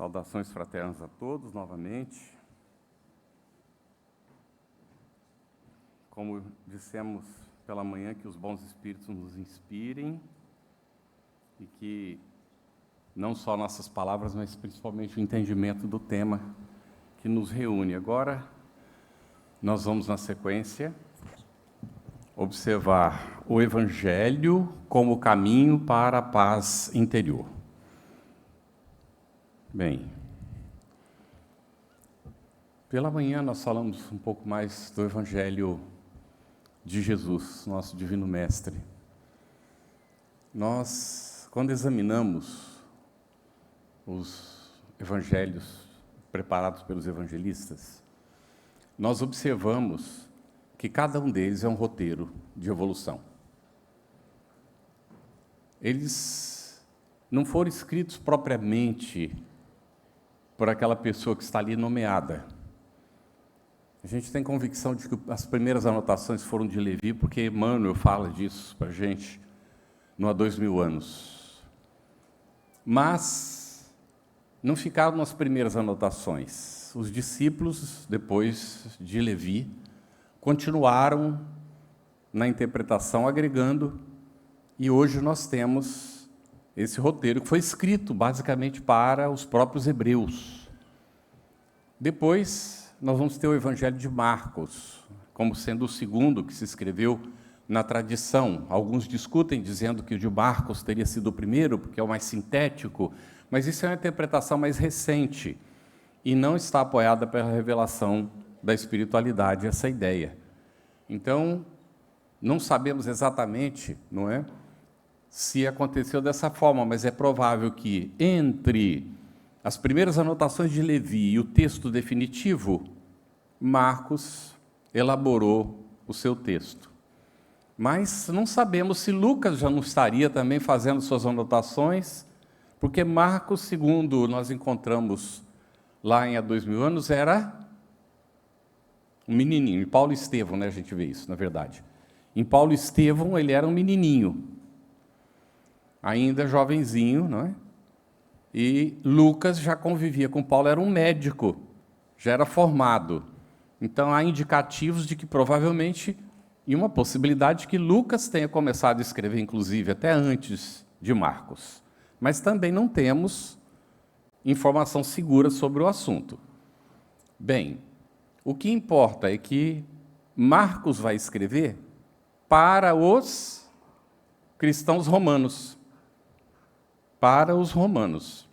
Saudações fraternas a todos, novamente. Como dissemos pela manhã, que os bons espíritos nos inspirem e que não só nossas palavras, mas principalmente o entendimento do tema que nos reúne. Agora, nós vamos, na sequência, observar o Evangelho como caminho para a paz interior. Bem, pela manhã nós falamos um pouco mais do Evangelho de Jesus, nosso Divino Mestre. Nós, quando examinamos os evangelhos preparados pelos evangelistas, nós observamos que cada um deles é um roteiro de evolução. Eles não foram escritos propriamente por aquela pessoa que está ali nomeada. A gente tem convicção de que as primeiras anotações foram de Levi, porque Emmanuel fala disso para a gente não há 2000 anos. Mas não ficaram nas primeiras anotações. Os discípulos, depois de Levi, continuaram na interpretação, agregando, e hoje nós temos esse roteiro que foi escrito basicamente para os próprios hebreus. Depois, nós vamos ter o Evangelho de Marcos, como sendo o segundo que se escreveu na tradição. Alguns discutem dizendo que o de Marcos teria sido o primeiro, porque é o mais sintético, mas isso é uma interpretação mais recente e não está apoiada pela revelação da espiritualidade, essa ideia. Então, não sabemos exatamente, não é, se aconteceu dessa forma, mas é provável que entre as primeiras anotações de Levi e o texto definitivo, Marcos elaborou o seu texto. Mas não sabemos se Lucas já não estaria também fazendo suas anotações, porque Marcos, segundo nós encontramos lá há 2000 anos, era um menininho. Em Paulo Estevão, né, a gente vê isso, na verdade. Em Paulo Estevão, ele era um menininho, ainda jovenzinho, não é? E Lucas já convivia com Paulo, era um médico, já era formado. Então, há indicativos de que provavelmente, e uma possibilidade, que Lucas tenha começado a escrever, inclusive, até antes de Marcos. Mas também não temos informação segura sobre o assunto. Bem, o que importa é que Marcos vai escrever para os cristãos romanos. Para os romanos.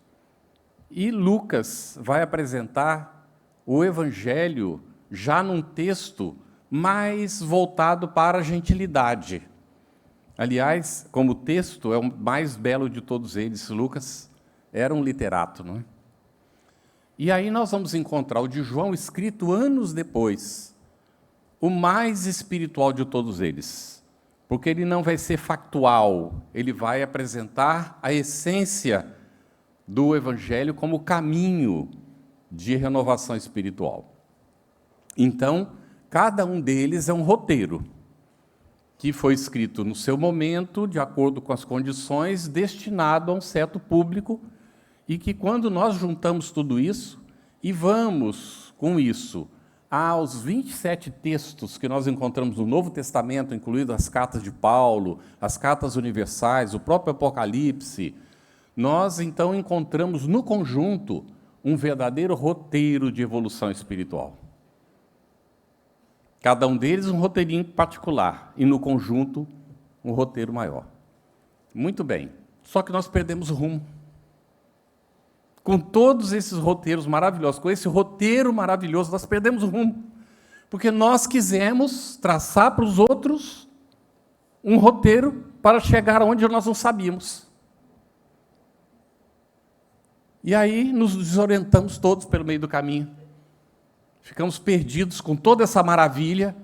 E Lucas vai apresentar o Evangelho já num texto mais voltado para a gentilidade. Aliás, como texto, é o mais belo de todos eles. Lucas era um literato, não é? E aí nós vamos encontrar o de João escrito anos depois, o mais espiritual de todos eles. Porque ele não vai ser factual, ele vai apresentar a essência do Evangelho como caminho de renovação espiritual. Então, cada um deles é um roteiro, que foi escrito no seu momento, de acordo com as condições, destinado a um certo público, e que quando nós juntamos tudo isso, e vamos com isso aos 27 textos que nós encontramos no Novo Testamento, incluindo as cartas de Paulo, as cartas universais, o próprio Apocalipse, nós então encontramos no conjunto um verdadeiro roteiro de evolução espiritual. Cada um deles um roteirinho particular, e no conjunto um roteiro maior. Muito bem, só que nós perdemos o rumo. Com todos esses roteiros maravilhosos, com esse roteiro maravilhoso, nós perdemos o rumo. Porque nós quisemos traçar para os outros um roteiro para chegar onde nós não sabíamos. E aí nos desorientamos todos pelo meio do caminho. Ficamos perdidos com toda essa maravilha,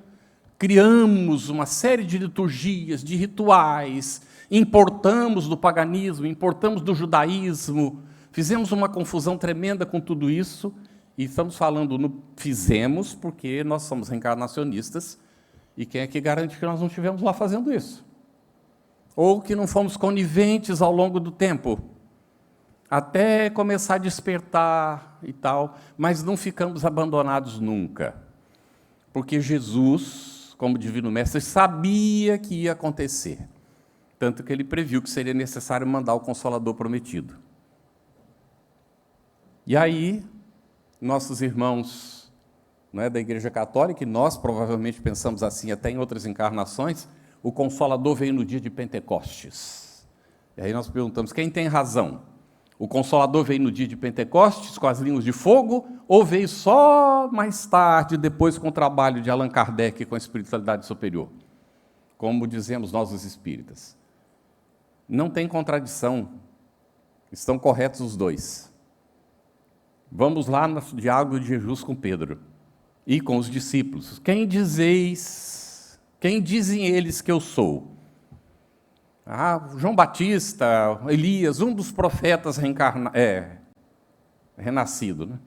criamos uma série de liturgias, de rituais, importamos do paganismo, importamos do judaísmo, fizemos uma confusão tremenda com tudo isso, e estamos falando no fizemos porque nós somos reencarnacionistas, e quem é que garante que nós não estivemos lá fazendo isso? Ou que não fomos coniventes ao longo do tempo? até começar a despertar e tal, mas não ficamos abandonados nunca. Porque Jesus, como Divino Mestre, sabia que ia acontecer. Tanto que ele previu que seria necessário mandar o Consolador prometido. E aí, nossos irmãos, não é, da Igreja Católica, e nós provavelmente pensamos assim até em outras encarnações, o Consolador veio no dia de Pentecostes. E aí nós perguntamos, quem tem razão? O Consolador veio no dia de Pentecostes, com as línguas de fogo, ou veio só mais tarde, depois com o trabalho de Allan Kardec com a espiritualidade superior? Como dizemos nós os espíritas. Não tem contradição, estão corretos os dois. Vamos lá no diálogo de Jesus com Pedro e com os discípulos. Quem dizem eles que eu sou? João Batista, Elias, um dos profetas renascido, né?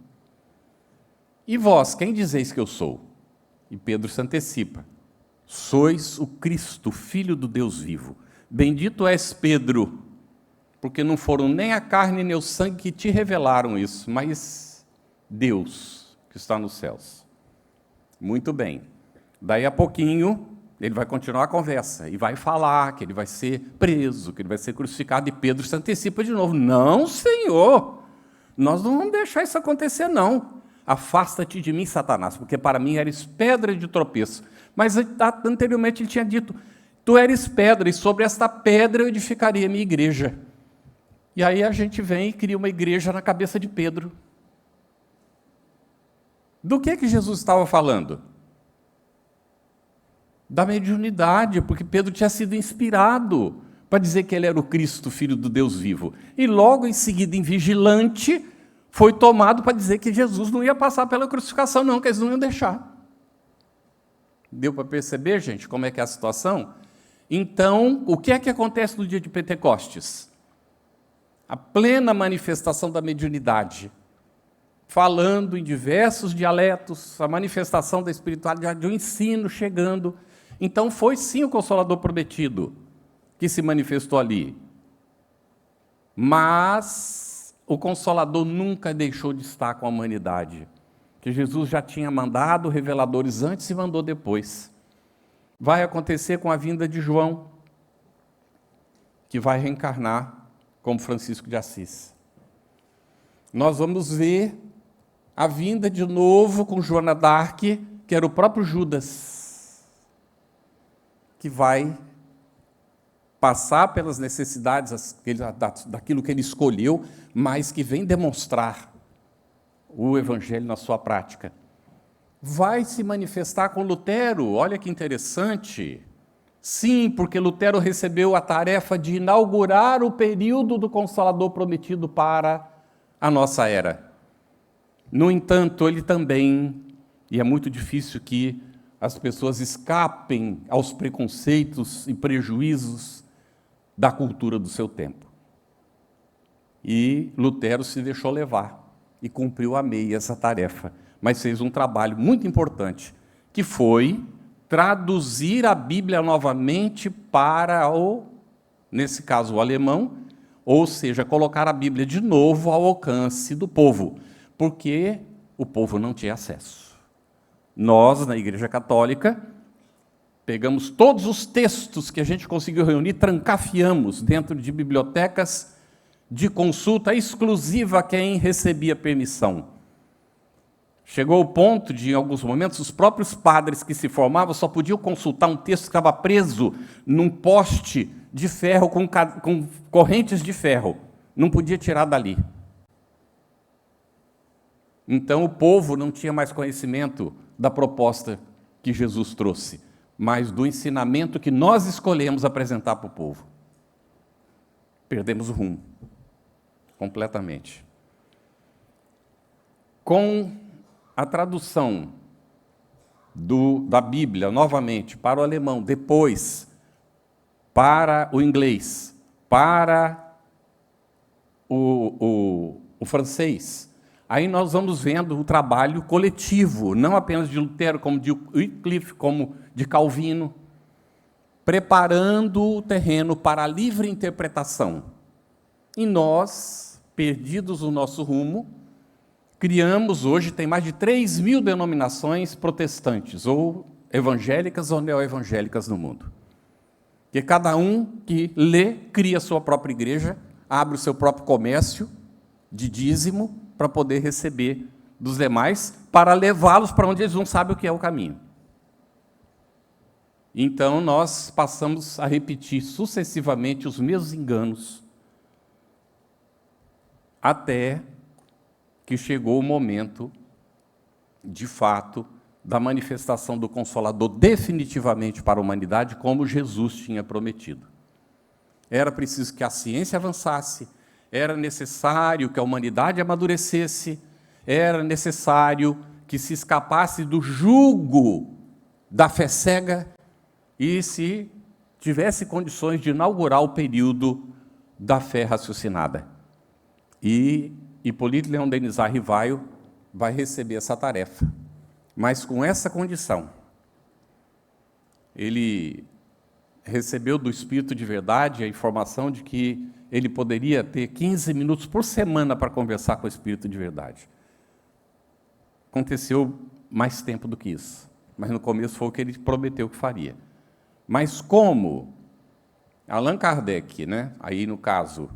E vós, quem dizeis que eu sou? E Pedro se antecipa. Sois o Cristo, Filho do Deus vivo. Bendito és, Pedro, porque não foram nem a carne nem o sangue que te revelaram isso, mas Deus que está nos céus. Muito bem. Daí a pouquinho, ele vai continuar a conversa e vai falar que ele vai ser preso, que ele vai ser crucificado, e Pedro se antecipa de novo. Não, Senhor, nós não vamos deixar isso acontecer, não. Afasta-te de mim, Satanás, porque para mim eres pedra de tropeço. Mas anteriormente ele tinha dito, tu eres pedra, e sobre esta pedra eu edificaria a minha igreja. E aí a gente vem e cria uma igreja na cabeça de Pedro. Do que Jesus estava falando? Da mediunidade, porque Pedro tinha sido inspirado para dizer que ele era o Cristo, Filho do Deus vivo. E logo em seguida, em vigilante, foi tomado para dizer que Jesus não ia passar pela crucificação, não, que eles não iam deixar. Deu para perceber, gente, como é que é a situação? Então, o que é que acontece no dia de Pentecostes? A plena manifestação da mediunidade, falando em diversos dialetos, a manifestação da espiritualidade, o ensino chegando. Então, foi sim o Consolador prometido que se manifestou ali. Mas o Consolador nunca deixou de estar com a humanidade, que Jesus já tinha mandado reveladores antes e mandou depois. Vai acontecer com a vinda de João, que vai reencarnar como Francisco de Assis. Nós vamos ver a vinda de novo com Joana d'Arc, que era o próprio Judas, que vai passar pelas necessidades daquilo que ele escolheu, mas que vem demonstrar o Evangelho na sua prática. Vai se manifestar com Lutero, olha que interessante. Sim, porque Lutero recebeu a tarefa de inaugurar o período do Consolador prometido para a nossa era. No entanto, ele também, e é muito difícil que as pessoas escapem aos preconceitos e prejuízos da cultura do seu tempo. E Lutero se deixou levar e cumpriu a meia essa tarefa, mas fez um trabalho muito importante, que foi traduzir a Bíblia novamente para nesse caso, o alemão, ou seja, colocar a Bíblia de novo ao alcance do povo, porque o povo não tinha acesso. Nós, na Igreja Católica, pegamos todos os textos que a gente conseguiu reunir, trancafiamos dentro de bibliotecas de consulta exclusiva a quem recebia permissão. Chegou ao ponto de, em alguns momentos, os próprios padres que se formavam só podiam consultar um texto que estava preso num poste de ferro com correntes de ferro. Não podia tirar dali. Então, o povo não tinha mais conhecimento da proposta que Jesus trouxe, mas do ensinamento que nós escolhemos apresentar para o povo. Perdemos o rumo, completamente. Com a tradução da Bíblia, novamente, para o alemão, depois para o inglês, para o francês, aí nós vamos vendo o trabalho coletivo, não apenas de Lutero, como de Wycliffe, como de Calvino, preparando o terreno para a livre interpretação. E nós, perdidos no nosso rumo, criamos hoje, tem mais de 3.000 denominações protestantes, ou evangélicas ou neoevangélicas no mundo. Que cada um que lê, cria a sua própria igreja, abre o seu próprio comércio de dízimo para poder receber dos demais, para levá-los para onde eles não sabem o que é o caminho. Então, nós passamos a repetir sucessivamente os mesmos enganos, até que chegou o momento, de fato, da manifestação do Consolador definitivamente para a humanidade, como Jesus tinha prometido. Era preciso que a ciência avançasse, era necessário que a humanidade amadurecesse, era necessário que se escapasse do jugo da fé cega e se tivesse condições de inaugurar o período da fé raciocinada. E Hipólito Leão Denis Arrivaio vai receber essa tarefa, mas com essa condição. Ele recebeu do Espírito de verdade a informação de que ele poderia ter 15 minutos por semana para conversar com o Espírito de verdade. Aconteceu mais tempo do que isso, mas no começo foi o que ele prometeu que faria. Mas como Allan Kardec, aí no caso,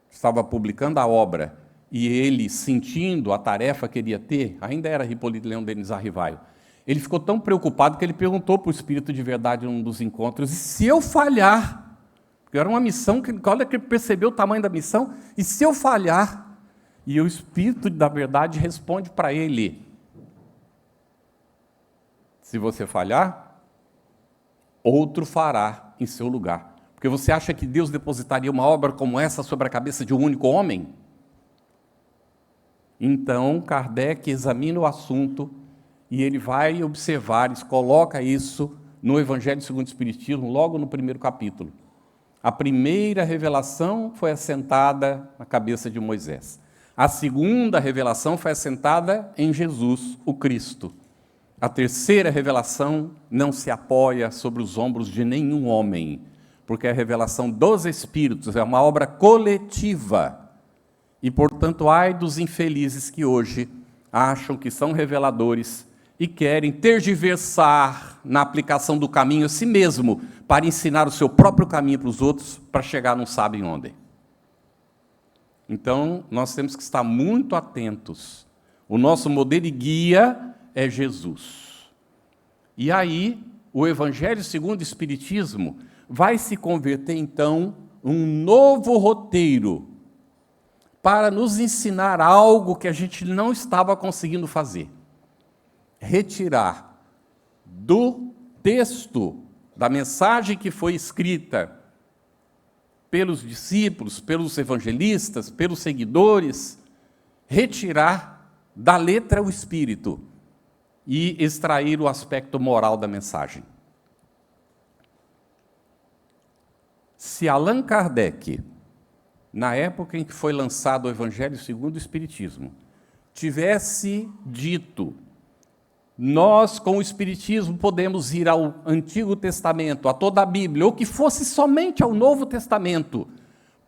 estava publicando a obra e ele, sentindo a tarefa que ele ia ter, ainda era Hipólito Leão Denis Arrivaio, ele ficou tão preocupado que ele perguntou para o Espírito de verdade em um dos encontros: e se eu falhar? Porque era uma missão, olha que ele percebeu o tamanho da missão, e se eu falhar? E o Espírito da verdade responde para ele: se você falhar, outro fará em seu lugar. Porque você acha que Deus depositaria uma obra como essa sobre a cabeça de um único homem? Então, Kardec examina o assunto e ele vai observar, ele coloca isso no Evangelho segundo o Espiritismo, logo no primeiro capítulo. A primeira revelação foi assentada na cabeça de Moisés. A segunda revelação foi assentada em Jesus, o Cristo. A terceira revelação não se apoia sobre os ombros de nenhum homem, porque a revelação dos Espíritos é uma obra coletiva. E, portanto, ai dos infelizes que hoje acham que são reveladores e querem tergiversar na aplicação do caminho a si mesmo, para ensinar o seu próprio caminho para os outros, para chegar não sabem onde. Então, nós temos que estar muito atentos. O nosso modelo e guia é Jesus. E aí, o Evangelho segundo o Espiritismo vai se converter, então, um novo roteiro para nos ensinar algo que a gente não estava conseguindo fazer. Retirar do texto, da mensagem que foi escrita pelos discípulos, pelos evangelistas, pelos seguidores, retirar da letra o espírito e extrair o aspecto moral da mensagem. Se Allan Kardec, na época em que foi lançado o Evangelho segundo o Espiritismo, tivesse dito: nós, com o Espiritismo, podemos ir ao Antigo Testamento, a toda a Bíblia, ou que fosse somente ao Novo Testamento,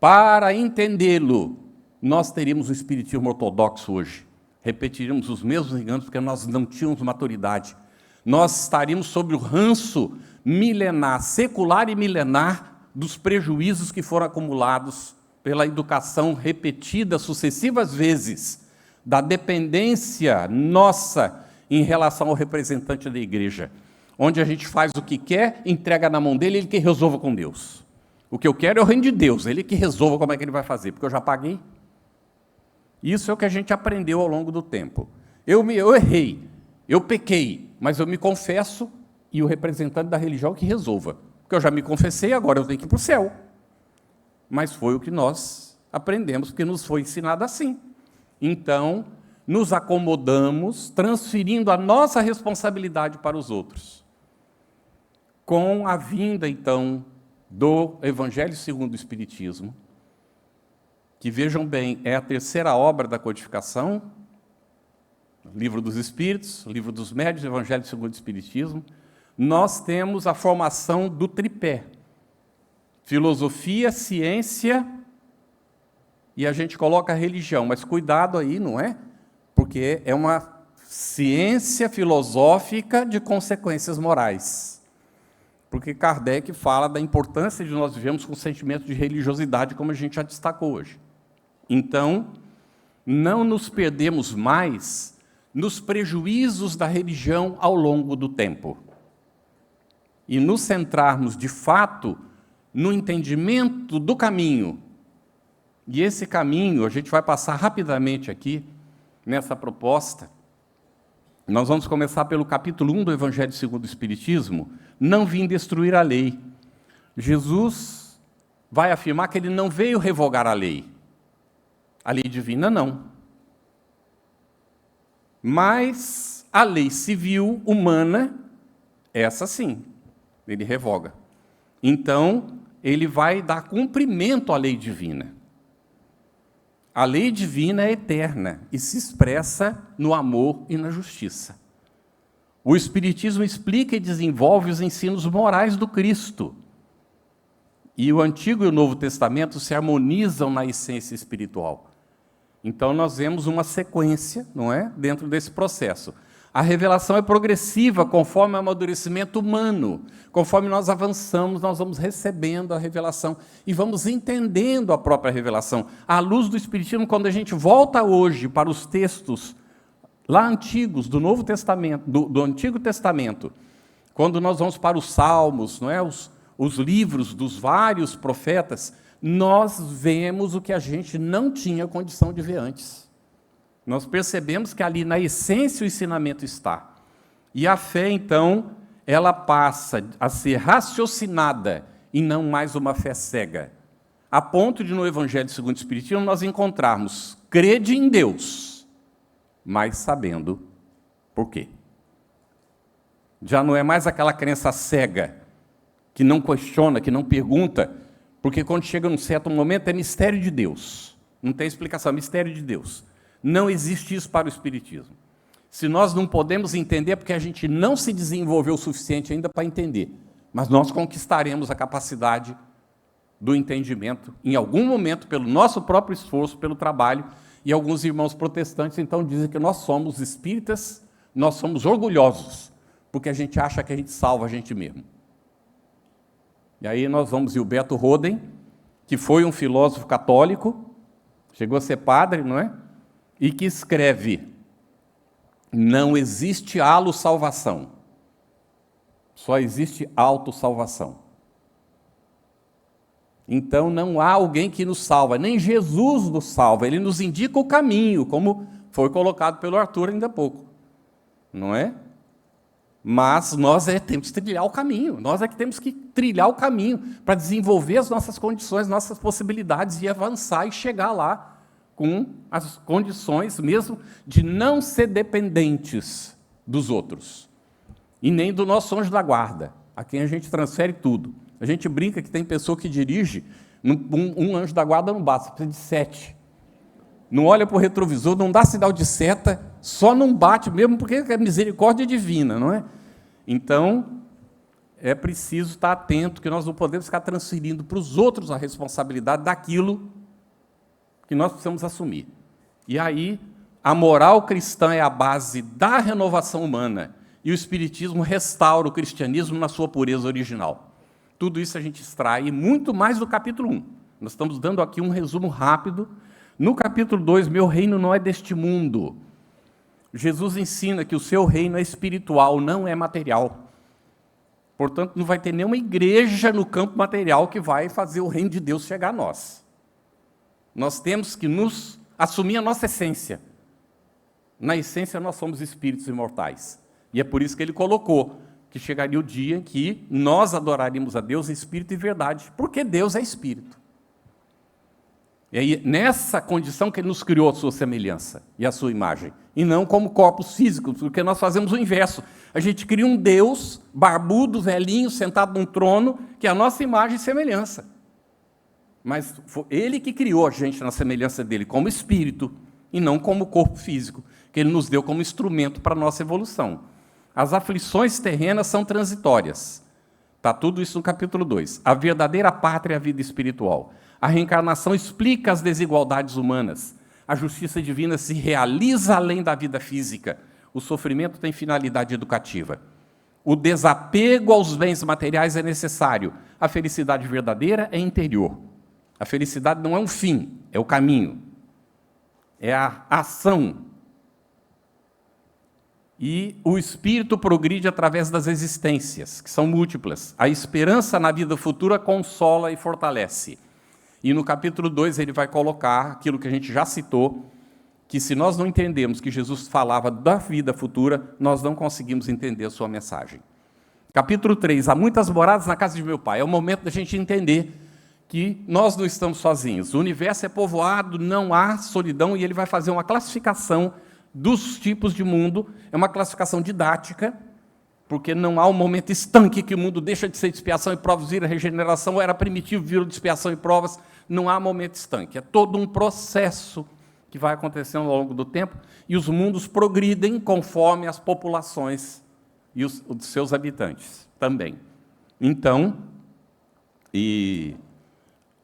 para entendê-lo, nós teríamos o Espiritismo ortodoxo hoje. Repetiríamos os mesmos enganos, porque nós não tínhamos maturidade. Nós estaríamos sob o ranço milenar, secular e milenar, dos prejuízos que foram acumulados pela educação repetida sucessivas vezes, da dependência nossa em relação ao representante da igreja, onde a gente faz o que quer, entrega na mão dele, ele que resolva com Deus. O que eu quero é o reino de Deus, ele que resolva como é que ele vai fazer, porque eu já paguei. Isso é o que a gente aprendeu ao longo do tempo. Eu errei, eu pequei, mas eu me confesso e o representante da religião que resolva, porque eu já me confessei, agora eu tenho que ir para o céu. Mas foi o que nós aprendemos, porque nos foi ensinado assim. Então, nos acomodamos, transferindo a nossa responsabilidade para os outros. Com a vinda, então, do Evangelho segundo o Espiritismo, que, vejam bem, é a terceira obra da codificação, Livro dos Espíritos, Livro dos Médiuns, Evangelho segundo o Espiritismo, nós temos a formação do tripé: filosofia, ciência e a gente coloca a religião, mas cuidado aí, não é? Porque é uma ciência filosófica de consequências morais. Porque Kardec fala da importância de nós vivermos com sentimento de religiosidade, como a gente já destacou hoje. Então, não nos perdemos mais nos prejuízos da religião ao longo do tempo. E nos centrarmos, de fato, no entendimento do caminho. E esse caminho, a gente vai passar rapidamente aqui, nessa proposta. Nós vamos começar pelo capítulo 1 do Evangelho segundo o Espiritismo, não vim destruir a lei. Jesus vai afirmar que ele não veio revogar a lei divina não. Mas a lei civil humana, essa sim, ele revoga. Então, ele vai dar cumprimento à lei divina. A lei divina é eterna e se expressa no amor e na justiça. O Espiritismo explica e desenvolve os ensinos morais do Cristo. E o Antigo e o Novo Testamento se harmonizam na essência espiritual. Então, nós vemos uma sequência, não é? Dentro desse processo. A revelação é progressiva, conforme o amadurecimento humano. Conforme nós avançamos, nós vamos recebendo a revelação e vamos entendendo a própria revelação. À luz do Espiritismo, quando a gente volta hoje para os textos lá antigos, do Novo Testamento, do Antigo Testamento, quando nós vamos para os Salmos, não é? Os livros dos vários profetas, nós vemos o que a gente não tinha condição de ver antes. Nós percebemos que ali na essência o ensinamento está. E a fé, então, ela passa a ser raciocinada e não mais uma fé cega. A ponto de, no Evangelho segundo o Espiritismo, nós encontrarmos crede em Deus, mas sabendo por quê. Já não é mais aquela crença cega, que não questiona, que não pergunta, porque quando chega num certo momento é mistério de Deus. Não tem explicação, é mistério de Deus. Não existe isso para o Espiritismo. Se nós não podemos entender, é porque a gente não se desenvolveu o suficiente ainda para entender. Mas nós conquistaremos a capacidade do entendimento, em algum momento, pelo nosso próprio esforço, pelo trabalho. E alguns irmãos protestantes, então, dizem que nós somos espíritas, nós somos orgulhosos, porque a gente acha que a gente salva a gente mesmo. E aí nós vamos ver o Beto Roden, que foi um filósofo católico, chegou a ser padre, não é? E que escreve: não existe halo-salvação, só existe autossalvação. Então não há alguém que nos salva, nem Jesus nos salva, ele nos indica o caminho, como foi colocado pelo Arthur ainda há pouco, não é? Mas nós temos que trilhar o caminho, nós é que temos que trilhar o caminho para desenvolver as nossas condições, nossas possibilidades e avançar e chegar lá com as condições mesmo de não ser dependentes dos outros e nem do nosso anjo da guarda, a quem a gente transfere tudo. A gente brinca que tem pessoa que dirige, um anjo da guarda não basta, precisa de 7. Não olha para o retrovisor, não dá sinal de seta, só não bate mesmo porque é misericórdia divina, não é? Então, é preciso estar atento, que nós não podemos ficar transferindo para os outros a responsabilidade daquilo que nós precisamos assumir. E aí, a moral cristã é a base da renovação humana, e o Espiritismo restaura o cristianismo na sua pureza original. Tudo isso a gente extrai muito mais do capítulo 1. Nós estamos dando aqui um resumo rápido. No capítulo 2, meu reino não é deste mundo. Jesus ensina que o seu reino é espiritual, não é material. Portanto, não vai ter nenhuma igreja no campo material que vai fazer o reino de Deus chegar a nós. Nós temos que nos assumir a nossa essência. Na essência, nós somos espíritos imortais. E é por isso que ele colocou que chegaria o dia em que nós adoraríamos a Deus em espírito e verdade, porque Deus é espírito. E aí, nessa condição que ele nos criou a sua semelhança e a sua imagem, e não como corpos físicos, porque nós fazemos o inverso. A gente cria um Deus barbudo, velhinho, sentado num trono, que é a nossa imagem e semelhança. Mas foi ele que criou a gente na semelhança dele, como espírito, e não como corpo físico, que ele nos deu como instrumento para a nossa evolução. As aflições terrenas são transitórias. Está tudo isso no capítulo 2. A verdadeira pátria é a vida espiritual. A reencarnação explica as desigualdades humanas. A justiça divina se realiza além da vida física. O sofrimento tem finalidade educativa. O desapego aos bens materiais é necessário. A felicidade verdadeira é interior. A felicidade não é um fim, é o caminho. É a ação. E o espírito progride através das existências, que são múltiplas. A esperança na vida futura consola e fortalece. E no capítulo 2 ele vai colocar aquilo que a gente já citou, que se nós não entendemos que Jesus falava da vida futura, nós não conseguimos entender a sua mensagem. Capítulo 3, há muitas moradas na casa de meu pai. É o momento da gente entender que nós não estamos sozinhos. O universo é povoado, não há solidão, e ele vai fazer uma classificação dos tipos de mundo. É uma classificação didática, porque não há um momento estanque que o mundo deixa de ser de expiação e provas, vira regeneração, ou era primitivo, virou de expiação e provas. Não há momento estanque. É todo um processo que vai acontecendo ao longo do tempo, e os mundos progridem conforme as populações e os seus habitantes também. Então,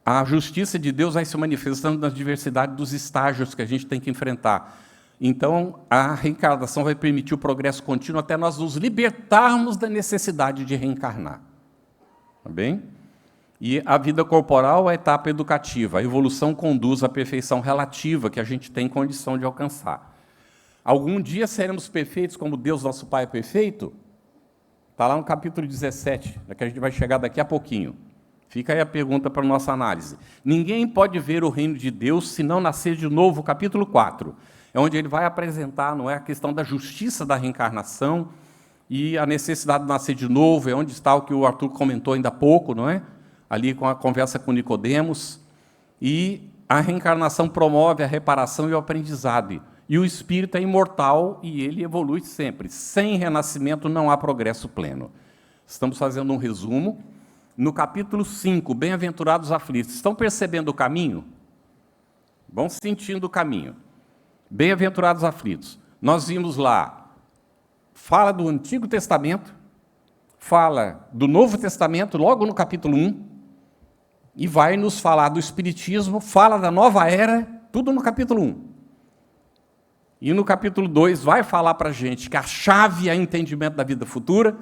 a justiça de Deus vai se manifestando na diversidade dos estágios que a gente tem que enfrentar. Então, a reencarnação vai permitir o progresso contínuo até nós nos libertarmos da necessidade de reencarnar. Tá bem? E a vida corporal é a etapa educativa. A evolução conduz à perfeição relativa que a gente tem condição de alcançar. Algum dia seremos perfeitos como Deus, nosso Pai, é perfeito? Está lá no capítulo 17, que a gente vai chegar daqui a pouquinho. Fica aí a pergunta para a nossa análise. Ninguém pode ver o reino de Deus se não nascer de novo, capítulo 4. É onde ele vai apresentar, não é, a questão da justiça da reencarnação e a necessidade de nascer de novo, é onde está o que o Arthur comentou ainda há pouco, não é? Ali com a conversa com Nicodemos. E a reencarnação promove a reparação e o aprendizado. E o espírito é imortal e ele evolui sempre. Sem renascimento não há progresso pleno. Estamos fazendo um resumo. No capítulo 5, bem-aventurados aflitos. Estão percebendo o caminho? Vão sentindo o caminho. Bem-aventurados aflitos. Nós vimos lá, fala do Antigo Testamento, fala do Novo Testamento, logo no capítulo 1, e vai nos falar do Espiritismo, fala da nova era, tudo no capítulo 1. E no capítulo 2 vai falar para a gente que a chave é o entendimento da vida futura,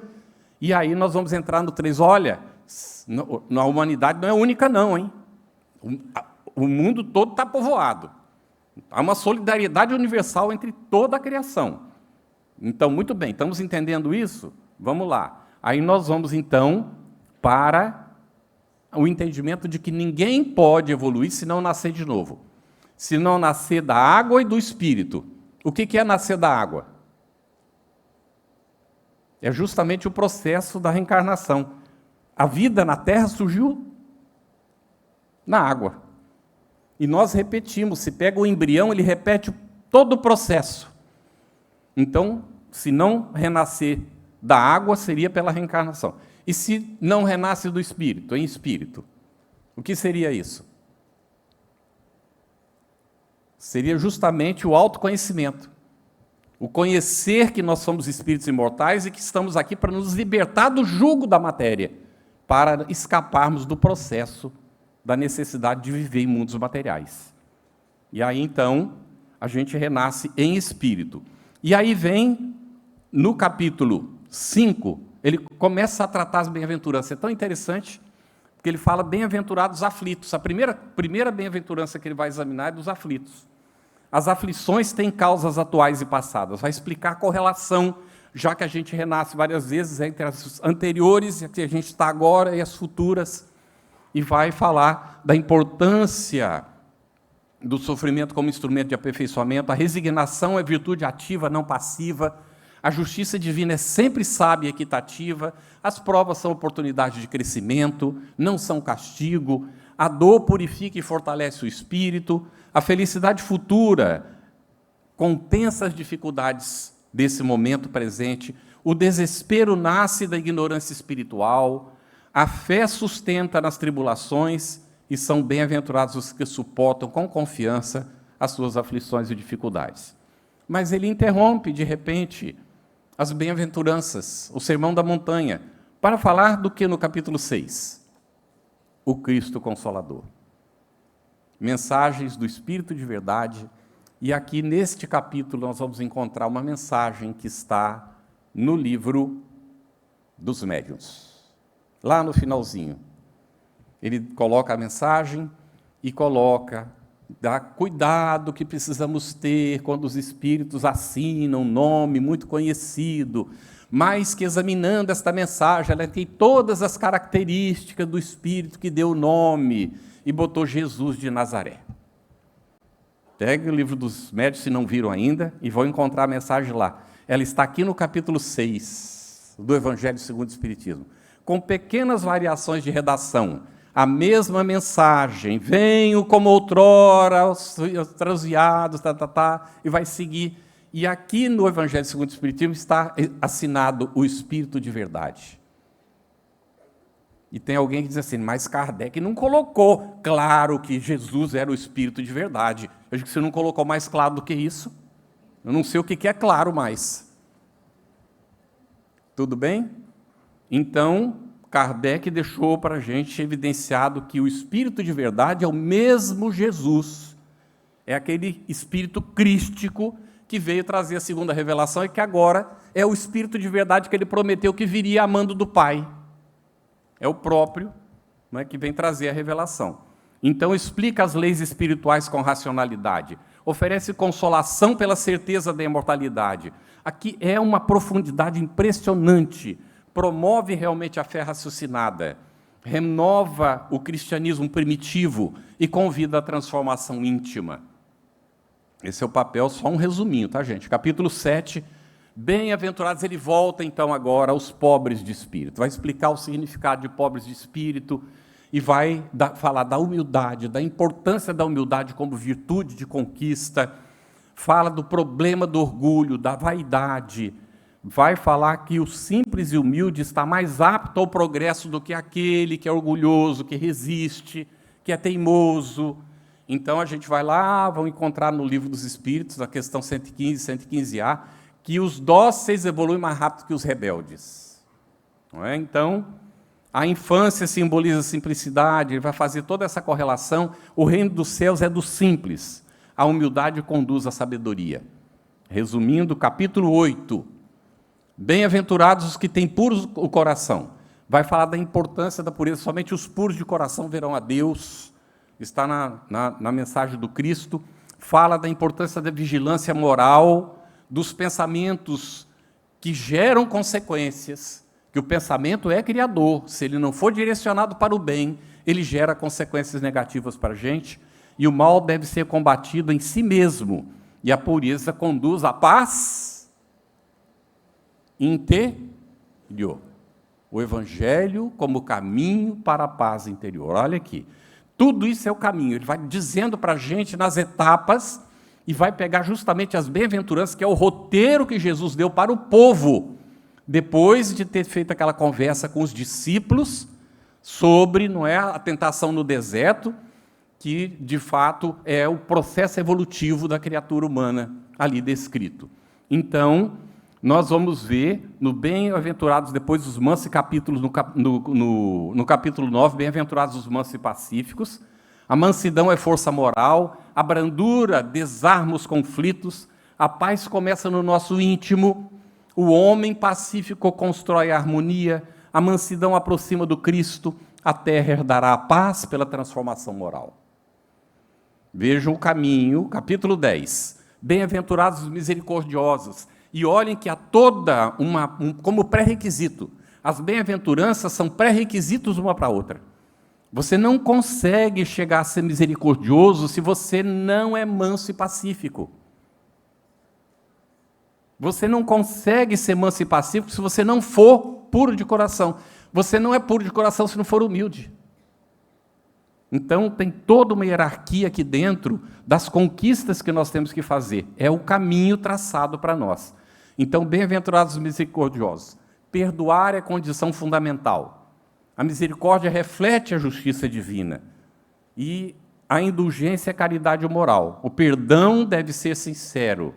e aí nós vamos entrar no 3. Olha, a humanidade não é única não, hein? O mundo todo está povoado. Há uma solidariedade universal entre toda a criação. Então, muito bem, estamos entendendo isso? Vamos lá. Aí nós vamos, então, para o entendimento de que ninguém pode evoluir se não nascer de novo. Se não nascer da água e do espírito. O que é nascer da água? É justamente o processo da reencarnação. A vida na Terra surgiu na água. E nós repetimos, se pega o embrião, ele repete todo o processo. Então, se não renascer da água, seria pela reencarnação. E se não renasce do espírito, em espírito, o que seria isso? Seria justamente o autoconhecimento. O conhecer que nós somos espíritos imortais e que estamos aqui para nos libertar do jugo da matéria, para escaparmos do processo da necessidade de viver em mundos materiais. E aí, então, a gente renasce em espírito. E aí vem, no capítulo 5, ele começa a tratar as bem-aventuranças. É tão interessante, porque ele fala bem-aventurados aflitos. A primeira bem-aventurança que ele vai examinar é dos aflitos. As aflições têm causas atuais e passadas. Vai explicar a correlação, já que a gente renasce várias vezes entre as anteriores, a que a gente está agora, e as futuras. E vai falar da importância do sofrimento como instrumento de aperfeiçoamento. A resignação é virtude ativa, não passiva. A justiça divina é sempre sábia e equitativa. As provas são oportunidade de crescimento, não são castigo. A dor purifica e fortalece o espírito. A felicidade futura compensa as dificuldades desse momento presente. O desespero nasce da ignorância espiritual. A fé sustenta nas tribulações e são bem-aventurados os que suportam com confiança as suas aflições e dificuldades. Mas ele interrompe, de repente, as bem-aventuranças, o Sermão da Montanha, para falar do que no capítulo 6? O Cristo Consolador. mensagens do Espírito de verdade. E aqui, neste capítulo, nós vamos encontrar uma mensagem que está no livro dos médiuns. Lá no finalzinho. Ele coloca a mensagem e coloca, dá cuidado que precisamos ter quando os espíritos assinam um nome muito conhecido, mas que examinando esta mensagem, ela tem todas as características do espírito que deu o nome e botou Jesus de Nazaré. Pegue o livro dos médiuns, se não viram ainda, e vão encontrar a mensagem lá. Ela está aqui no capítulo 6 do Evangelho segundo o Espiritismo, com pequenas variações de redação. A mesma mensagem, venho como outrora, os transviados, e vai seguir. E aqui no Evangelho segundo o Espiritismo está assinado o Espírito de verdade. E tem alguém que diz assim, mas Kardec não colocou claro que Jesus era o Espírito de verdade. Eu acho que você não colocou mais claro do que isso. Eu não sei o que é claro mais. Tudo bem? Então, Kardec deixou para a gente evidenciado que o Espírito de verdade é o mesmo Jesus. É aquele Espírito crístico que veio trazer a segunda revelação e que agora é o Espírito de verdade que ele prometeu que viria amando do Pai. É o próprio, né, que vem trazer a revelação. Então, explica as leis espirituais com racionalidade. Oferece consolação pela certeza da imortalidade. Aqui é uma profundidade impressionante. Promove realmente a fé raciocinada. Renova o cristianismo primitivo e convida à transformação íntima. Esse é o papel, só um resuminho, tá, gente? Capítulo 7. Bem-aventurados, ele volta então agora aos pobres de espírito, vai explicar o significado de pobres de espírito e vai falar da humildade, da importância da humildade como virtude de conquista, fala do problema do orgulho, da vaidade, vai falar que o simples e humilde está mais apto ao progresso do que aquele que é orgulhoso, que resiste, que é teimoso. Então a gente vai lá, vão encontrar no Livro dos Espíritos, na questão 115, 115A, que os dóceis evoluem mais rápido que os rebeldes. Não é? Então, a infância simboliza a simplicidade, ele vai fazer toda essa correlação. O reino dos céus é do simples, a humildade conduz à sabedoria. Resumindo, capítulo 8, bem-aventurados os que têm puros o coração. Vai falar da importância da pureza, somente os puros de coração verão a Deus. Está na mensagem do Cristo. Fala da importância da vigilância moral, dos pensamentos que geram consequências, que o pensamento é criador, se ele não for direcionado para o bem, ele gera consequências negativas para a gente, e o mal deve ser combatido em si mesmo, e a pureza conduz à paz interior. O Evangelho como caminho para a paz interior. Olha aqui, tudo isso é o caminho, ele vai dizendo para a gente nas etapas, e vai pegar justamente as bem-aventuranças, que é o roteiro que Jesus deu para o povo, depois de ter feito aquela conversa com os discípulos sobre, não é, a tentação no deserto, que, de fato, é o processo evolutivo da criatura humana ali descrito. Então, nós vamos ver, no Bem-aventurados, depois dos mansos e capítulos, no capítulo 9, Bem-aventurados os mansos e pacíficos, a mansidão é força moral, a brandura desarma os conflitos, a paz começa no nosso íntimo, o homem pacífico constrói a harmonia, a mansidão aproxima do Cristo, a terra herdará a paz pela transformação moral. Vejam o caminho, capítulo 10. Bem-aventurados os misericordiosos. E olhem que há toda como pré-requisito. As bem-aventuranças são pré-requisitos uma para a outra. Você não consegue chegar a ser misericordioso se você não é manso e pacífico. Você não consegue ser manso e pacífico se você não for puro de coração. Você não é puro de coração se não for humilde. Então, tem toda uma hierarquia aqui dentro das conquistas que nós temos que fazer. É o caminho traçado para nós. Então, bem-aventurados os misericordiosos. Perdoar é condição fundamental. A misericórdia reflete a justiça divina. E a indulgência é caridade moral. O perdão deve ser sincero.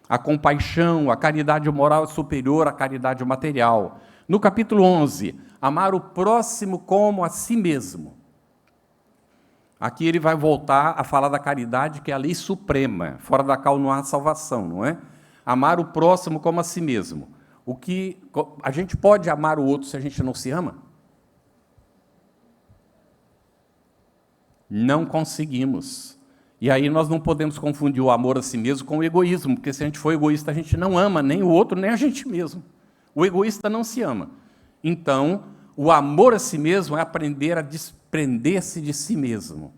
A compaixão, a caridade moral é superior à caridade material. No capítulo 11, amar o próximo como a si mesmo. Aqui ele vai voltar a falar da caridade, que é a lei suprema. Fora da qual não há salvação, não é? Amar o próximo como a si mesmo. A gente pode amar o outro se a gente não se ama? Não conseguimos. E aí nós não podemos confundir o amor a si mesmo com o egoísmo, porque se a gente for egoísta, a gente não ama nem o outro, nem a gente mesmo. O egoísta não se ama. Então, o amor a si mesmo é aprender a desprender-se de si mesmo.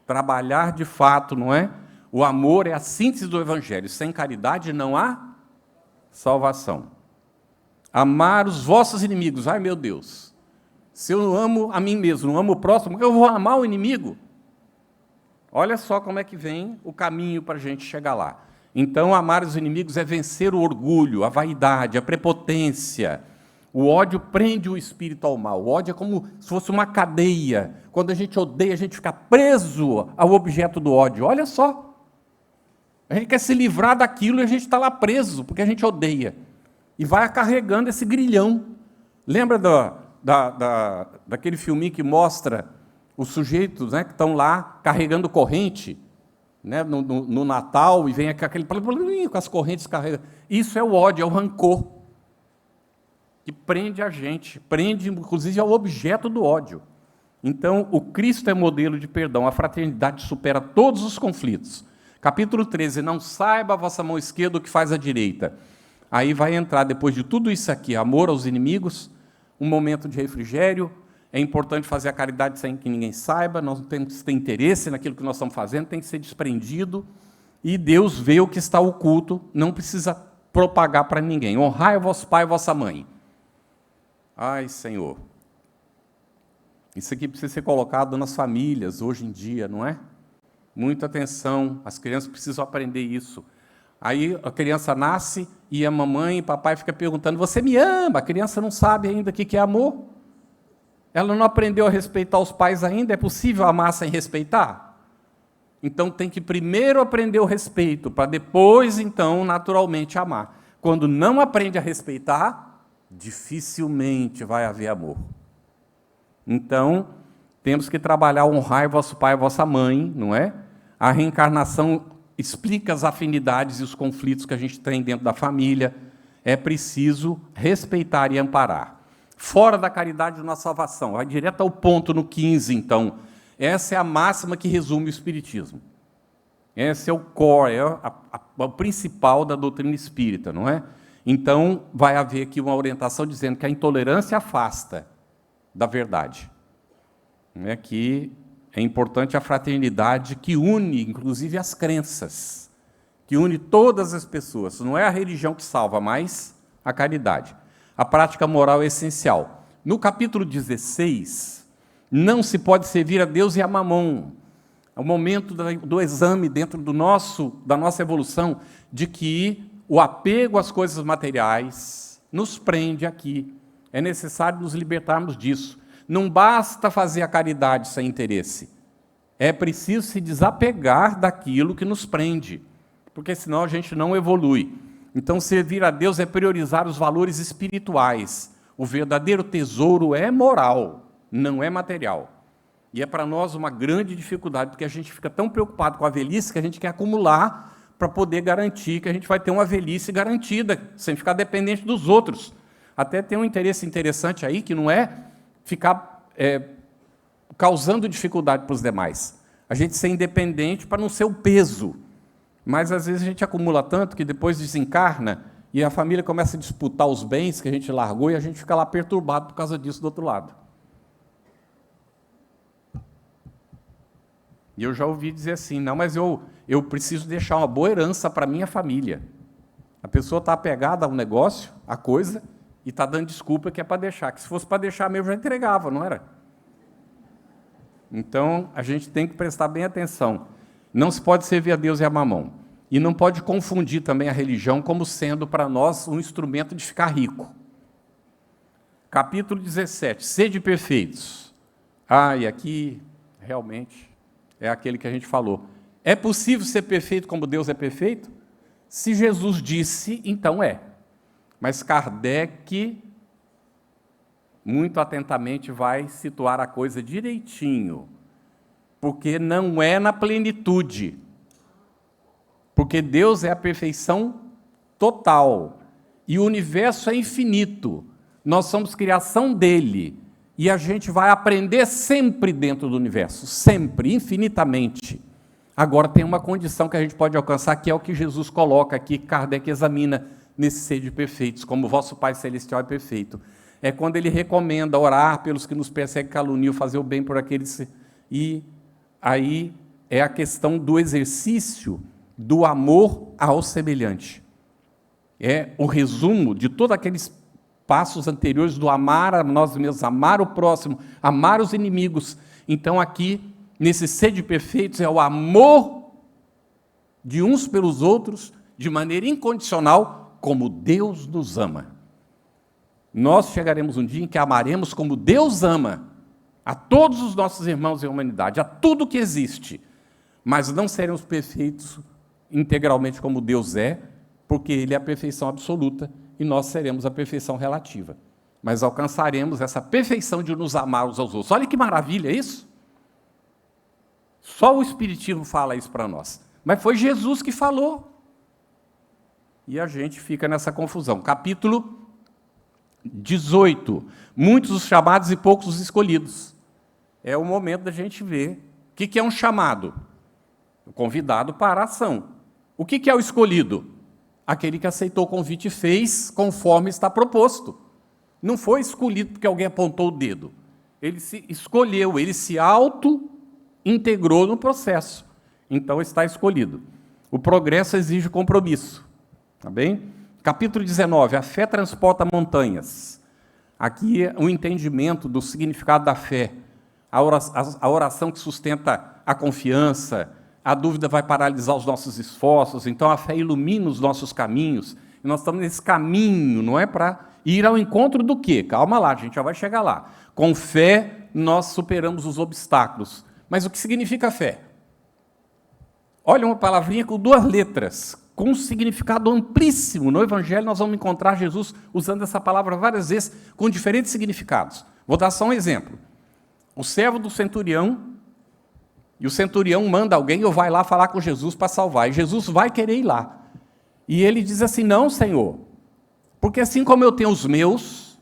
Trabalhar de fato, não é? O amor é a síntese do Evangelho. Sem caridade não há salvação. Amar os vossos inimigos. Ai, meu Deus. Se eu não amo a mim mesmo, não amo o próximo, eu vou amar o inimigo? Olha só como é que vem o caminho para a gente chegar lá. Então, amar os inimigos é vencer o orgulho, a vaidade, a prepotência. O ódio prende o espírito ao mal. O ódio é como se fosse uma cadeia. Quando a gente odeia, a gente fica preso ao objeto do ódio. Olha só. A gente quer se livrar daquilo e a gente está lá preso, porque a gente odeia. E vai carregando esse grilhão. Lembra daquele filminho que mostra os sujeitos, né, que estão lá carregando corrente, né, no Natal, e vem aquele com as correntes carregando. Isso é o ódio, é o rancor, que prende a gente, prende inclusive ao objeto do ódio. Então, o Cristo é modelo de perdão, a fraternidade supera todos os conflitos. Capítulo 13, não saiba a vossa mão esquerda o que faz a direita. Aí vai entrar, depois de tudo isso aqui, amor aos inimigos, um momento de refrigério. É importante fazer a caridade sem que ninguém saiba, nós não temos que ter interesse naquilo que nós estamos fazendo, tem que ser desprendido, e Deus vê o que está oculto, não precisa propagar para ninguém. Honrai o vosso pai e a vossa mãe. Ai, Senhor, isso aqui precisa ser colocado nas famílias, hoje em dia, não é? Muita atenção, as crianças precisam aprender isso. Aí a criança nasce e a mamãe e o papai ficam perguntando, você me ama? A criança não sabe ainda o que é amor. Ela não aprendeu a respeitar os pais ainda, é possível amar sem respeitar? Então tem que primeiro aprender o respeito, para depois, então, naturalmente amar. Quando não aprende a respeitar, dificilmente vai haver amor. Então, temos que trabalhar, honrar vosso pai e vossa mãe, não é? A reencarnação explica as afinidades e os conflitos que a gente tem dentro da família. É preciso respeitar e amparar. Fora da caridade não há salvação. Vai direto ao ponto no 15, então. Essa é a máxima que resume o Espiritismo. Esse é o core, é o principal da doutrina espírita, não é? Então, vai haver aqui uma orientação dizendo que a intolerância afasta da verdade. É que é importante a fraternidade que une, inclusive, as crenças, que une todas as pessoas. Não é a religião que salva, mas a caridade. A prática moral é essencial. No capítulo 16, não se pode servir a Deus e a Mamon. É o momento do exame dentro da nossa evolução, de que o apego às coisas materiais nos prende aqui. É necessário nos libertarmos disso. Não basta fazer a caridade sem interesse. É preciso se desapegar daquilo que nos prende, porque senão a gente não evolui. Então, servir a Deus é priorizar os valores espirituais. O verdadeiro tesouro é moral, não é material. E é para nós uma grande dificuldade, porque a gente fica tão preocupado com a velhice que a gente quer acumular para poder garantir que a gente vai ter uma velhice garantida, sem ficar dependente dos outros. Até tem um interesse interessante aí, que não é ficar causando dificuldade para os demais. A gente ser independente para não ser o peso. Mas, às vezes, a gente acumula tanto que depois desencarna e a família começa a disputar os bens que a gente largou e a gente fica lá perturbado por causa disso do outro lado. E eu já ouvi dizer assim, não, mas eu preciso deixar uma boa herança para a minha família. A pessoa está apegada ao negócio, à coisa, e está dando desculpa que é para deixar. Que se fosse para deixar mesmo, já entregava, não era? Então, a gente tem que prestar bem atenção. Não se pode servir a Deus e a Mamon. E não pode confundir também a religião como sendo para nós um instrumento de ficar rico. Capítulo 17, sede perfeitos. E aqui, realmente, é aquele que a gente falou. É possível ser perfeito como Deus é perfeito? Se Jesus disse, então é. Mas Kardec, muito atentamente, vai situar a coisa direitinho. porque não é na plenitude. Porque Deus é a perfeição total. E o universo é infinito. Nós somos criação dele. E a gente vai aprender sempre dentro do universo. Sempre, infinitamente. Agora tem uma condição que a gente pode alcançar, que é o que Jesus coloca aqui, que Kardec examina nesse ser de perfeitos, como o vosso Pai Celestial é perfeito. É quando ele recomenda orar pelos que nos perseguem, caluniam, fazer o bem por aqueles... E aí é a questão do exercício do amor ao semelhante. É o resumo de todos aqueles passos anteriores do amar a nós mesmos, amar o próximo, amar os inimigos. Então, aqui, nesse ser de perfeitos, é o amor de uns pelos outros, de maneira incondicional, como Deus nos ama. Nós chegaremos um dia em que amaremos como Deus ama a todos os nossos irmãos em humanidade, a tudo que existe, mas não seremos perfeitos integralmente como Deus é, porque Ele é a perfeição absoluta e nós seremos a perfeição relativa. Mas alcançaremos essa perfeição de nos amar uns aos outros. Olha que maravilha isso! Só o Espiritismo fala isso para nós. Mas foi Jesus que falou. E a gente fica nessa confusão. Capítulo 18. Muitos os chamados e poucos os escolhidos. É o momento da gente ver o que é um chamado. O convidado para a ação. O que é o escolhido? Aquele que aceitou o convite e fez conforme está proposto. Não foi escolhido porque alguém apontou o dedo. Ele se escolheu, ele se auto-integrou no processo. Então está escolhido. O progresso exige compromisso. Tá bem? Capítulo 19. A fé transporta montanhas. Aqui é o entendimento do significado da fé. A oração que sustenta a confiança. A dúvida vai paralisar os nossos esforços, então a fé ilumina os nossos caminhos, e nós estamos nesse caminho, não é para ir ao encontro do quê? Calma lá, a gente já vai chegar lá. Com fé, nós superamos os obstáculos. Mas o que significa fé? Olha uma palavrinha com 2 letras, com um significado amplíssimo. No Evangelho nós vamos encontrar Jesus usando essa palavra várias vezes, com diferentes significados. Vou dar só um exemplo. O servo do centurião, e o centurião manda alguém ou vai lá falar com Jesus para salvar. E Jesus vai querer ir lá. E ele diz assim, não, Senhor, porque assim como eu tenho os meus,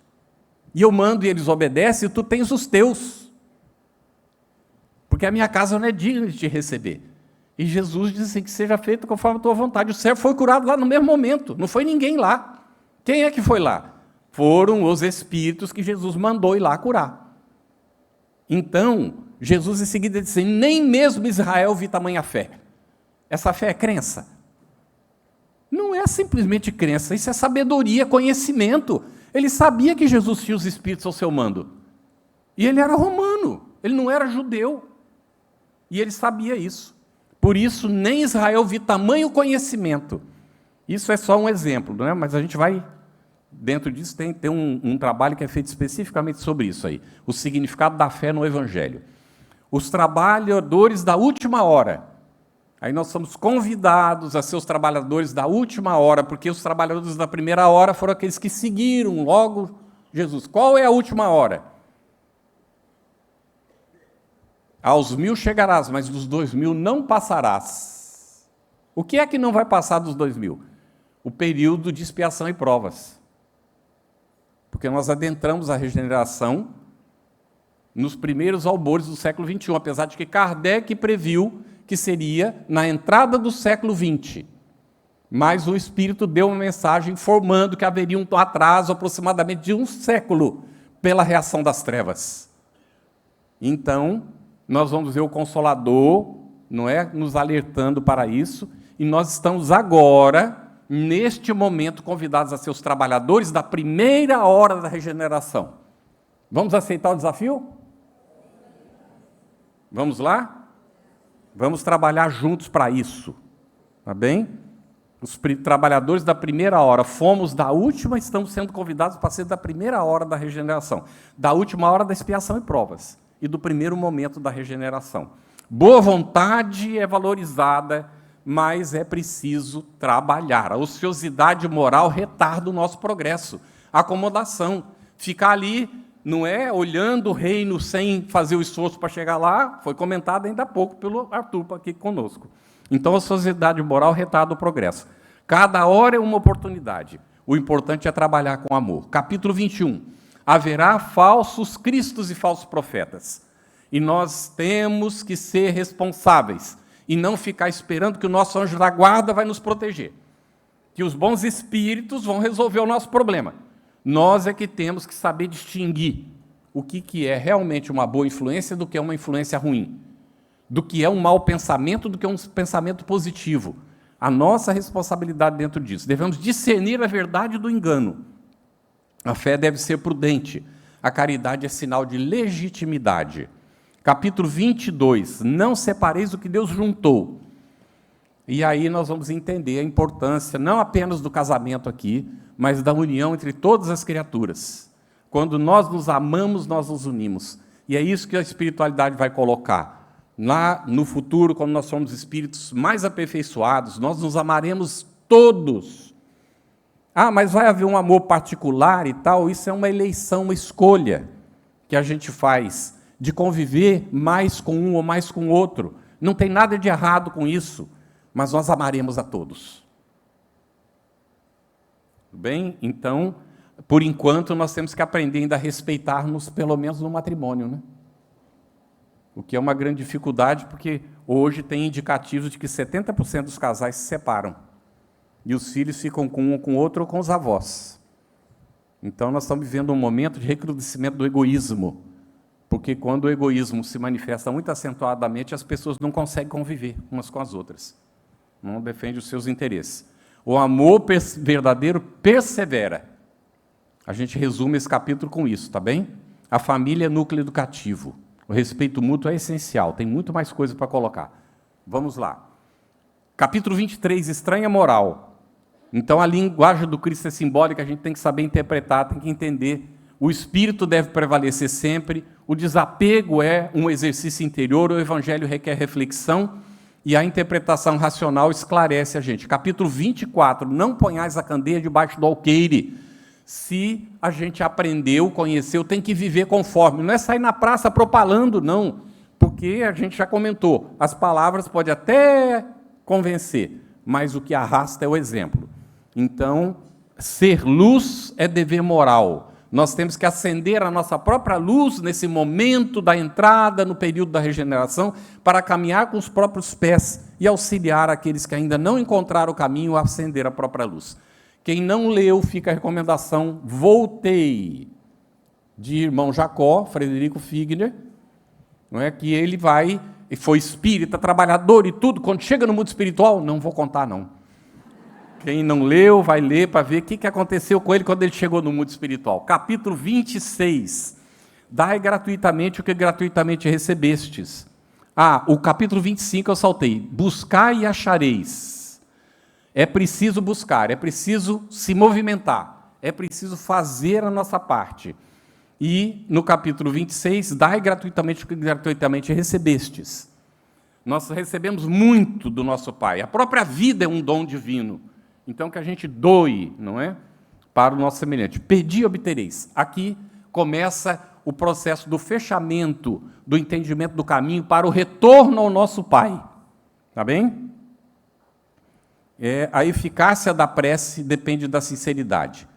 e eu mando e eles obedecem, tu tens os teus. Porque a minha casa não é digna de te receber. E Jesus diz assim, que seja feito conforme a tua vontade. O servo foi curado lá no mesmo momento, não foi ninguém lá. Quem é que foi lá? Foram os espíritos que Jesus mandou ir lá curar. Então, Jesus em seguida disse assim, nem mesmo Israel viu tamanha fé. Essa fé é crença? Não é simplesmente crença, isso é sabedoria, conhecimento. Ele sabia que Jesus tinha os espíritos ao seu mando. E ele era romano, ele não era judeu. E ele sabia isso. Por isso, nem Israel viu tamanho conhecimento. Isso é só um exemplo, não é? Mas a gente vai... Dentro disso tem um trabalho que é feito especificamente sobre isso aí. O significado da fé no Evangelho. Os trabalhadores da última hora. Aí nós somos convidados a ser os trabalhadores da última hora, porque os trabalhadores da primeira hora foram aqueles que seguiram logo Jesus. Qual é a última hora? Aos 1000 chegarás, mas dos 2000 não passarás. O que é que não vai passar dos 2000? O período de expiação e provas. Porque nós adentramos a regeneração nos primeiros albores do século XXI, apesar de que Kardec previu que seria na entrada do século XX. Mas o Espírito deu uma mensagem informando que haveria um atraso aproximadamente de 1 século pela reação das trevas. Então, nós vamos ver o Consolador, não é, nos alertando para isso, e nós estamos agora... neste momento, convidados a ser os trabalhadores da primeira hora da regeneração. Vamos aceitar o desafio? Vamos lá? Vamos trabalhar juntos para isso. Tá bem? Os trabalhadores da primeira hora, fomos da última, estamos sendo convidados para ser da primeira hora da regeneração, da última hora da expiação e provas, e do primeiro momento da regeneração. Boa vontade é valorizada, mas é preciso trabalhar. A ociosidade moral retarda o nosso progresso. A acomodação, ficar ali não é olhando o reino sem fazer o esforço para chegar lá, foi comentado ainda há pouco pelo Arthur aqui conosco. Então, a sociedade moral retarda o progresso. Cada hora é uma oportunidade. O importante é trabalhar com amor. Capítulo 21. Haverá falsos cristos e falsos profetas. E nós temos que ser responsáveis e não ficar esperando que o nosso anjo da guarda vai nos proteger, que os bons espíritos vão resolver o nosso problema. Nós é que temos que saber distinguir o que é realmente uma boa influência do que é uma influência ruim, do que é um mau pensamento do que é um pensamento positivo. A nossa responsabilidade dentro disso. Devemos discernir a verdade do engano. A fé deve ser prudente. A caridade é sinal de legitimidade. Capítulo 22. Não separeis o que Deus juntou. E aí nós vamos entender a importância, não apenas do casamento aqui, mas da união entre todas as criaturas. Quando nós nos amamos, nós nos unimos. E é isso que a espiritualidade vai colocar. Lá no futuro, quando nós formos espíritos mais aperfeiçoados, nós nos amaremos todos. Ah, mas vai haver um amor particular e tal? Isso é uma eleição, uma escolha que a gente faz de conviver mais com um ou mais com o outro. Não tem nada de errado com isso, mas nós amaremos a todos. Tudo bem? Então, por enquanto, nós temos que aprender ainda a respeitar-nos, pelo menos no matrimônio, né? O que é uma grande dificuldade, porque hoje tem indicativos de que 70% dos casais se separam. E os filhos ficam com um com o outro ou com os avós. Então, nós estamos vivendo um momento de recrudescimento do egoísmo. Porque quando o egoísmo se manifesta muito acentuadamente, as pessoas não conseguem conviver umas com as outras. Não defendem os seus interesses. O amor verdadeiro persevera. A gente resume esse capítulo com isso, tá bem? A família é núcleo educativo. O respeito mútuo é essencial. Tem muito mais coisa para colocar. Vamos lá. Capítulo 23, estranha moral. Então, a linguagem do Cristo é simbólica, a gente tem que saber interpretar, tem que entender. O espírito deve prevalecer sempre. O desapego é um exercício interior. O evangelho requer reflexão. E a interpretação racional esclarece a gente. Capítulo 24, não ponhais a candeia debaixo do alqueire. Se a gente aprendeu, conheceu, tem que viver conforme. Não é sair na praça propalando, não. Porque a gente já comentou, as palavras podem até convencer, mas o que arrasta é o exemplo. Então, ser luz é dever moral. Nós temos que acender a nossa própria luz nesse momento da entrada, no período da regeneração, para caminhar com os próprios pés e auxiliar aqueles que ainda não encontraram o caminho a acender a própria luz. Quem não leu, fica a recomendação, Voltei, de irmão Jacó, Frederico Figner, não é? Que ele foi espírita, trabalhador e tudo, quando chega no mundo espiritual, não vou contar não. Quem não leu, vai ler para ver o que aconteceu com ele quando ele chegou no mundo espiritual. Capítulo 26, dai gratuitamente o que gratuitamente recebestes. O capítulo 25 eu saltei, buscai e achareis. É preciso buscar, é preciso se movimentar, é preciso fazer a nossa parte. E no capítulo 26, dai gratuitamente o que gratuitamente recebestes. Nós recebemos muito do nosso Pai, a própria vida é um dom divino. Então, que a gente doe, não é? Para o nosso semelhante. Pedi e obtereis. Aqui começa o processo do fechamento, do entendimento do caminho para o retorno ao nosso Pai. Está bem? A eficácia da prece depende da sinceridade.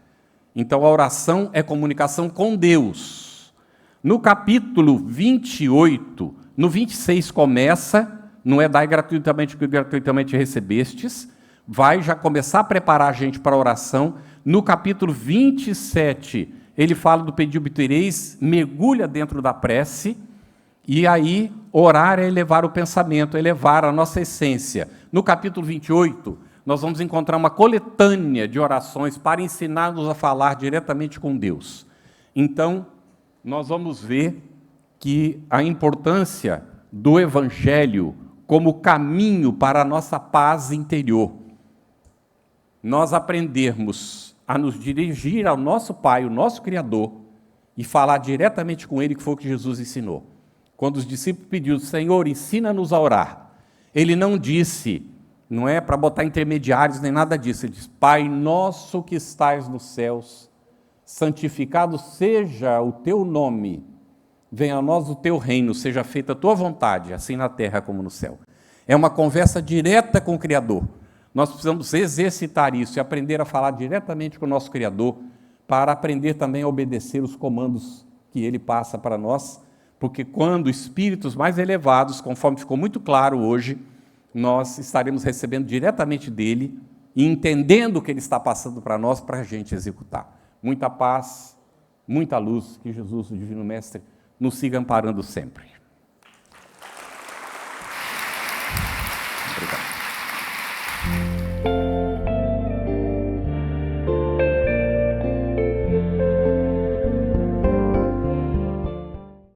Então, a oração é comunicação com Deus. No capítulo 28, no 26 começa, não é dai gratuitamente o que gratuitamente recebestes, vai já começar a preparar a gente para a oração. No capítulo 27, ele fala do pedi obtereis, mergulha dentro da prece, e aí orar é elevar o pensamento, elevar a nossa essência. No capítulo 28, nós vamos encontrar uma coletânea de orações para ensinar-nos a falar diretamente com Deus. Então, nós vamos ver que a importância do Evangelho como caminho para a nossa paz interior. Nós aprendermos a nos dirigir ao nosso Pai, o nosso Criador, e falar diretamente com Ele, que foi o que Jesus ensinou. Quando os discípulos pediram, Senhor, ensina-nos a orar, Ele não disse, não é para botar intermediários nem nada disso, Ele diz, Pai nosso que estais nos céus, santificado seja o teu nome, venha a nós o teu reino, seja feita a tua vontade, assim na terra como no céu. É uma conversa direta com o Criador. Nós precisamos exercitar isso e aprender a falar diretamente com o nosso Criador, para aprender também a obedecer os comandos que Ele passa para nós, porque quando espíritos mais elevados, conforme ficou muito claro hoje, nós estaremos recebendo diretamente dEle e entendendo o que Ele está passando para nós, para a gente executar. Muita paz, muita luz, que Jesus, o Divino Mestre, nos siga amparando sempre.